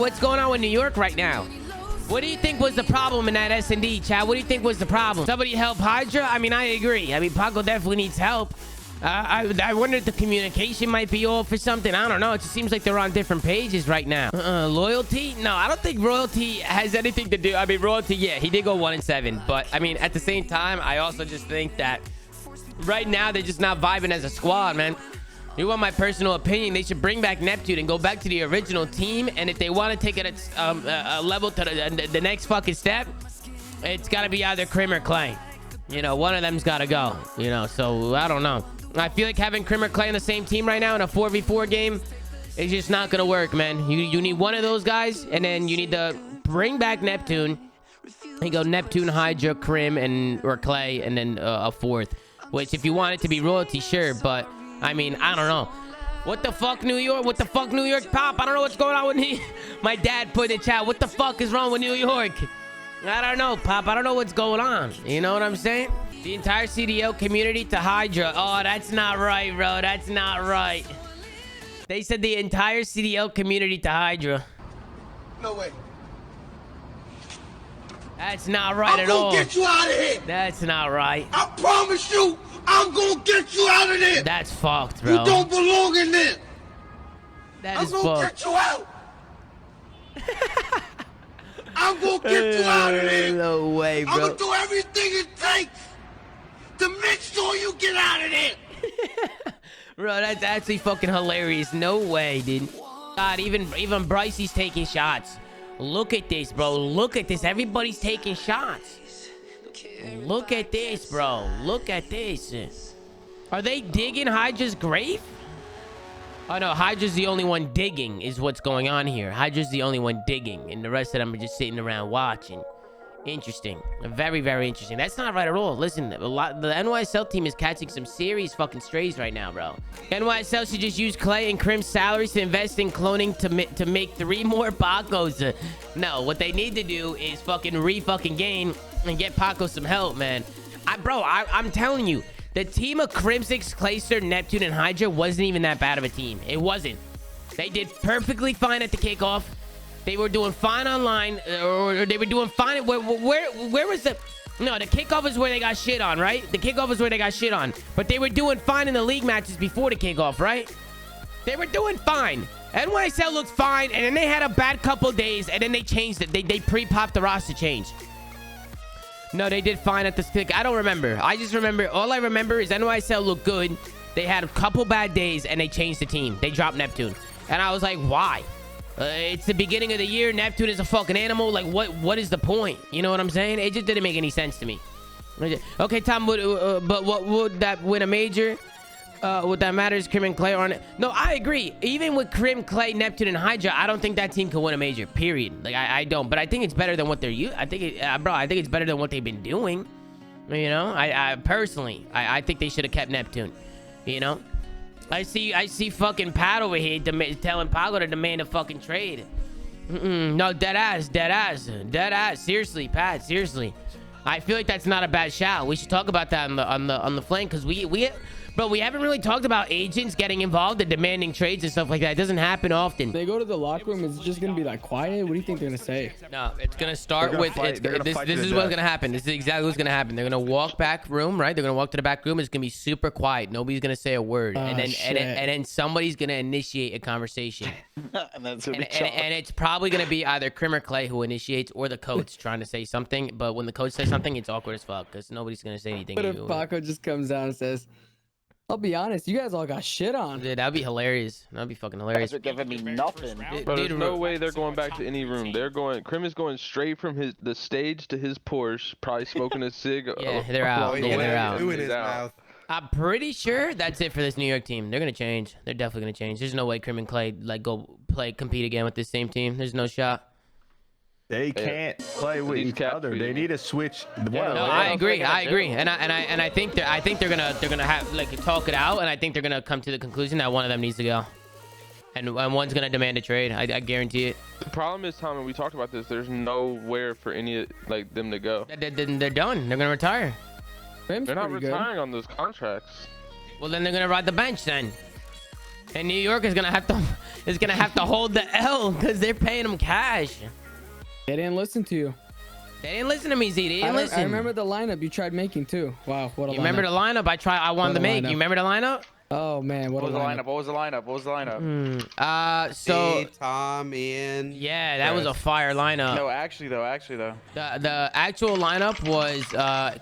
What's going on with New York right now? What do you think was the problem in that S&D, Chad? What do you think was the problem? Somebody help Hydra? I mean, I agree. I mean, Paco definitely needs help. I wonder if the communication might be off or something. I don't know. It just seems like they're on different pages right now. Loyalty? No, I don't think Royalty has anything to do. I mean, Royalty, yeah, he did go 1-7. But, I mean, at the same time, I also just think that right now they're just not vibing as a squad, man. You want my personal opinion? They should bring back Neptune and go back to the original team. And if they want to take it a level to the next fucking step, it's got to be either Krim or Clay. You know, one of them's got to go. You know, so I don't know. I feel like having Krim or Clay on the same team right now in a 4v4 game is just not going to work, man. You need one of those guys, and then you need to bring back Neptune. You go Neptune, Hydra, Krim, or Clay, and then a fourth. Which, if you want it to be Royalty, sure, but... I mean, I don't know. What the fuck, New York? What the fuck, New York Pop? I don't know what's going on with me. My dad put in the chat, what the fuck is wrong with New York? I don't know, Pop. I don't know what's going on. You know what I'm saying? The entire CDL community to Hydra. Oh, that's not right, bro. That's not right. They said the entire CDL community to Hydra. No way. That's not right at all. I'm gonna get you out of here. That's not right. I promise you, I'm gonna get you out of there. That's fucked, bro. You don't belong in there. That is I'm gonna fucked. get you out. I'm gonna get you out of there. No way, bro. I'm gonna do everything it takes to make sure you get out of there. Bro, that's actually fucking hilarious. No way, dude. God, even Brycey's taking shots. Look at this, bro. Look at this. Everybody's taking shots. Look at this, bro. Look at this. Are they digging Hydra's grave? Oh, no. Hydra's the only one digging is what's going on here. Hydra's the only one digging. And the rest of them are just sitting around watching. Interesting. Very, very interesting. That's not right at all. Listen, the NYSL team is catching some serious fucking strays right now, bro. NYSL should just use Clay and Krim's salaries to invest in cloning to make 3 more Pacos. No, what they need to do is fucking re-fucking game and get Paco some help, man. I'm telling you, the team of Crimsix, Clayster, Neptune, and Hydra wasn't even that bad of a team. It wasn't. They did perfectly fine at the kickoff. They were doing fine online, or they were doing fine. Where was the... No, the kickoff is where they got shit on, right? The kickoff is where they got shit on. But they were doing fine in the league matches before the kickoff, right? They were doing fine. NYSL looked fine, and then they had a bad couple days, and then they changed it. They pre-popped the roster change. No, they did fine at the stick. I don't remember. I just remember... All I remember is NYSL looked good. They had a couple bad days, and they changed the team. They dropped Neptune. And I was like, why? It's the beginning of the year. Neptune is a fucking animal. Like, what is the point? You know what I'm saying? It just didn't make any sense to me. Okay, Tom, but what would that win a major? What that matters, Krim and Clay aren't... No, I agree. Even with Krim, Clay, Neptune, and Hydra, I don't think that team can win a major, period. Like, I don't. But I think it's better than what they're using. I think it's better than what they've been doing. You know? I personally, I think they should have kept Neptune. You know? I see fucking Pat over here telling Paco to demand a fucking trade. No, dead ass. Seriously, Pat, seriously. I feel like that's not a bad shout. We should talk about that on the flank, because we haven't really talked about agents getting involved and demanding trades and stuff like that. It doesn't happen often. They go to the locker room, it's just gonna be like quiet. What do you think they're gonna say? No, it's gonna start with this is what's gonna happen. This is exactly what's gonna happen. They're gonna walk back room, right? They're gonna walk to the back room. It's gonna be super quiet. Nobody's gonna say a word, and then somebody's gonna initiate a conversation. and it's probably gonna be either Krim or Clay who initiates, or the coach trying to say something. But when the coach says something, it's awkward as fuck because nobody's gonna say anything. But if Paco just comes down and says, I'll be honest, you guys all got shit on. Dude, that'd be hilarious. That'd be fucking hilarious. They're giving me nothing. But there's no way they're going back to any room. Krim is going straight from the stage to his Porsche, probably smoking a cig. Yeah, they're out. Yeah, they're out. In his mouth. I'm pretty sure that's it for this New York team. They're gonna change. They're definitely gonna change. There's no way Krim and Clay go compete again with this same team. There's no shot. They can't play with each other. They need to switch. No, I agree, and I think they're gonna have like talk it out, and I think they're gonna come to the conclusion that one of them needs to go, and one's gonna demand a trade. I guarantee it. The problem is, Tom, and we talked about this. There's nowhere for any like them to go. They're done. They're gonna retire. They're not retiring on those contracts. Well, then they're gonna ride the bench then. And New York is gonna have to. is gonna have to hold the L because they're paying him cash. They didn't listen to you. They didn't listen to me, Z. They didn't listen. I remember the lineup you tried making too. Wow, what a lineup. You remember the lineup I wanted to make? You remember the lineup? Oh man, what was the lineup? What was the lineup? What was the lineup? So me, Tom, Ian. yeah, that was a fire lineup. No, actually though. The actual lineup was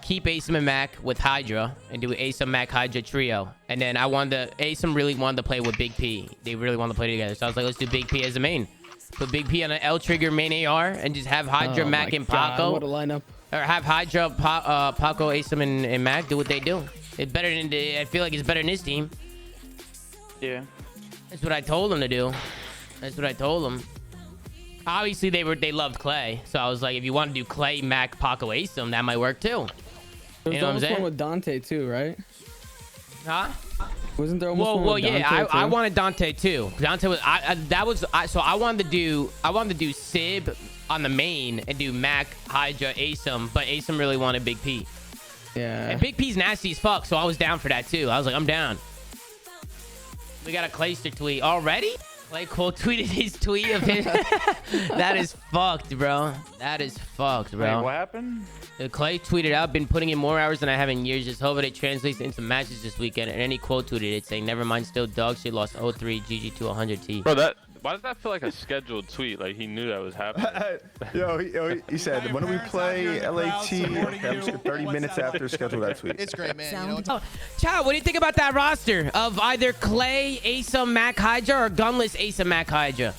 keep Asim and Mac with Hydra and do Asim Mac Hydra trio. And then Asim really wanted to play with Big P. They really wanted to play together. So I was like, let's do Big P as the main. Put Big P on an L trigger main AR and just have Hydra, Mac, and Paco. What a lineup. Or have Hydra, Paco, Asim, and Mac do what they do. It's better than I feel like it's better than this team. Yeah. That's what I told them to do. That's what I told them. Obviously, they loved Clay, so I was like, if you want to do Clay, Mac, Paco, Asim, that might work too. There was almost one with Dante too, right? Huh? Wasn't there almost one with Dante yeah, I too? wanted Dante too. Dante was so I wanted to do Sib on the main and do Mac, Hydra, Asim, but Asim really wanted Big P. Yeah. And Big P's nasty as fuck, so I was down for that too. I was like, I'm down. We got a Clayster tweet already. Clay quote tweeted his tweet of him. That is fucked, bro. That is fucked, bro. Wait, what happened? Clay tweeted out, been putting in more hours than I have in years. Just hope it translates into matches this weekend. And then he quote tweeted it saying, never mind, still dog shit, lost 0-3, GG to 100T. Bro, why does that feel like a scheduled tweet? Like he knew that was happening. He said, when do we play LAT? Okay, I'm just 30 minutes after schedule that tweet. It's great, man. You know, Oh, Chow, what do you think about that roster of either Clay, Asim, Mac, Hydra, or gunless Asim, Mac, Hydra?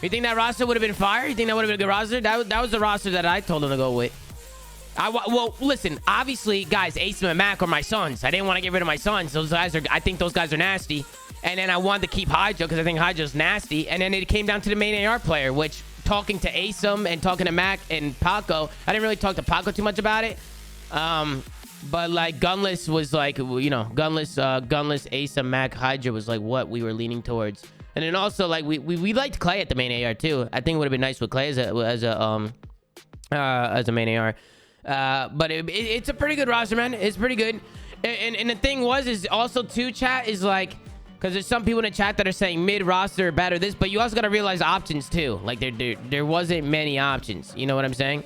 You think that roster would have been fire? You think that would have been a good roster? That was the roster that I told him to go with. Well, listen, obviously, guys, Asim and Mac are my sons. I didn't want to get rid of my sons. I think those guys are nasty. And then I wanted to keep Hydra because I think Hydra's nasty. And then it came down to the main AR player, which talking to Asim and talking to Mac and Paco, I didn't really talk to Paco too much about it. But like Gunless was like, you know, Gunless Asim, Mac, Hydra was like what we were leaning towards. And then also like we liked Clay at the main AR too. I think it would have been nice with Clay as a main AR. But it's a pretty good roster, man. It's pretty good. And the thing is also too, chat, is like, because there's some people in the chat that are saying mid roster better this, but you also got to realize options too. Like there wasn't many options. You know what I'm saying?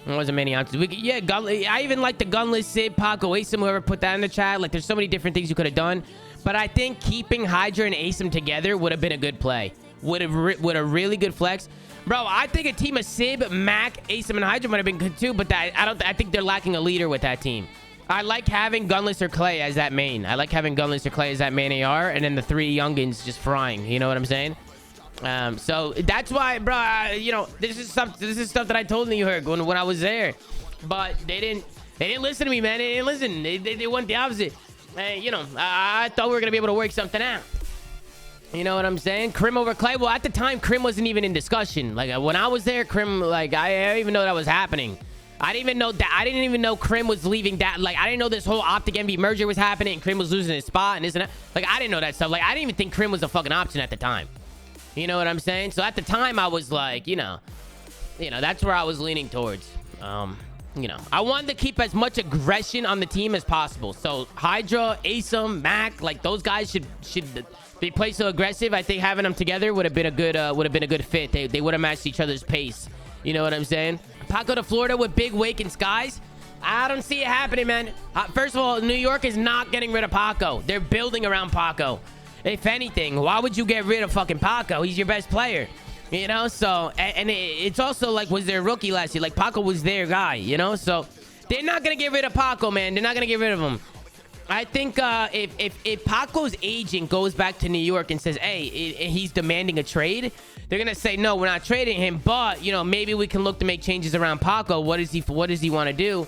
There wasn't many options. I even like the gunless Sid, Paco, Asim, whoever put that in the chat. Like there's so many different things you could have done. But I think keeping Hydra and Asim together would have been a good play. Would a really good flex. Bro, I think a team of Sib, Mac, Asim, and Hydra might have been good too, but I think they're lacking a leader with that team. I like having Gunless or Clay as that main. I like having Gunless or Clay as that main AR, and then the three youngins just frying. You know what I'm saying? So that's why, bro. You know, this is stuff that I told you heard when I was there, but they didn't listen to me, man. They didn't listen. They went the opposite. You know, I thought we were gonna be able to work something out. You know what I'm saying? Crim over Clay. Well, at the time, Crim wasn't even in discussion. Like when I was there, Crim, like I didn't even know that was happening. I didn't even know Crim was leaving that. Like I didn't know this whole Optic MV merger was happening and Crim was losing his spot and this and that. Like I didn't know that stuff. Like I didn't even think Crim was a fucking option at the time. You know what I'm saying? So at the time, I was like, you know, that's where I was leaning towards. You know, I wanted to keep as much aggression on the team as possible. So Hydra, Asim, Mac, like those guys should they play so aggressive. I think having them together would have been a good fit. They would have matched each other's pace. You know what I'm saying? Paco to Florida with Big Wake and Skies. I don't see it happening, man. First of all, New York is not getting rid of Paco. They're building around Paco. If anything, why would you get rid of fucking Paco? He's your best player. You know, so, and it's also like, was there a rookie last year? Like, Paco was their guy, you know? So, they're not going to get rid of Paco, man. They're not going to get rid of him. I think if Paco's agent goes back to New York and says, hey, he's demanding a trade, they're going to say, no, we're not trading him, but, you know, maybe we can look to make changes around Paco. What does he want to do?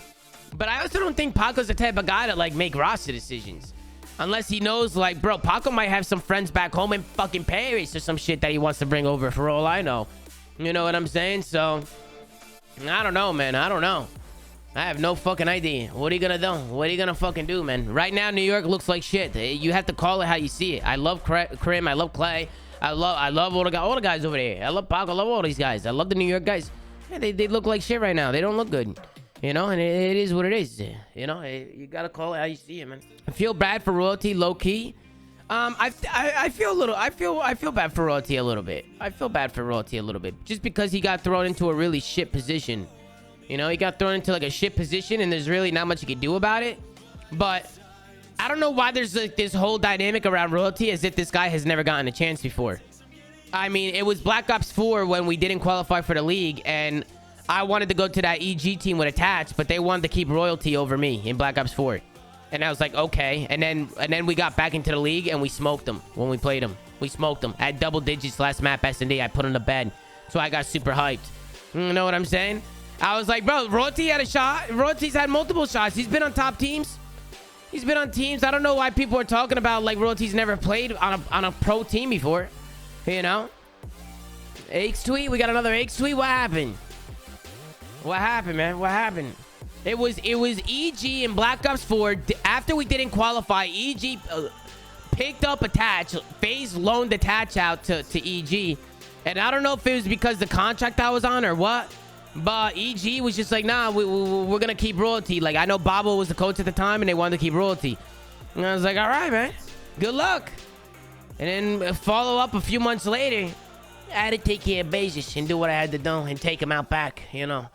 But I also don't think Paco's the type of guy to, like, make roster decisions. Unless he knows, like, bro, Paco might have some friends back home in fucking Paris or some shit that he wants to bring over for all I know. You know what I'm saying? So, I don't know, man. I don't know. I have no fucking idea. What are you gonna do? What are you gonna fucking do, man? Right now, New York looks like shit. You have to call it how you see it. I love Crim. I love Clay. I love all the guys over there. I love Paco. I love all these guys. I love the New York guys. Yeah, they look like shit right now. They don't look good. You know, and it is what it is. You know, you gotta call it how you see it, man. I feel bad for Royalty, low key. I feel a little. I feel bad for Royalty a little bit. I feel bad for Royalty a little bit, just because he got thrown into a really shit position. You know, he got thrown into like a shit position, and there's really not much he could do about it. But I don't know why there's like this whole dynamic around Royalty as if this guy has never gotten a chance before. I mean, it was Black Ops 4 when we didn't qualify for the league, and I wanted to go to that EG team with Attach, but they wanted to keep Royalty over me in Black Ops 4. And I was like, okay. And then we got back into the league, and we smoked them when we played them. We smoked them at double digits last map S&D. I put him to bed, so I got super hyped. You know what I'm saying? I was like, bro, Royalty had a shot. Royalty's had multiple shots. He's been on top teams. He's been on teams. I don't know why people are talking about like Royalty's never played on a pro team before. You know? Aches tweet. We got another Aches tweet. What happened? What happened, man? What happened? It was EG in Black Ops 4. After we didn't qualify, EG picked up Attach. FaZe loaned Attach out to EG. And I don't know if it was because the contract I was on or what. But EG was just like, nah, we're going to keep Royalty. Like, I know Bobo was the coach at the time, and they wanted to keep Royalty. And I was like, all right, man. Good luck. And then follow up a few months later, I had to take care of Bezos and do what I had to do and take him out back, you know.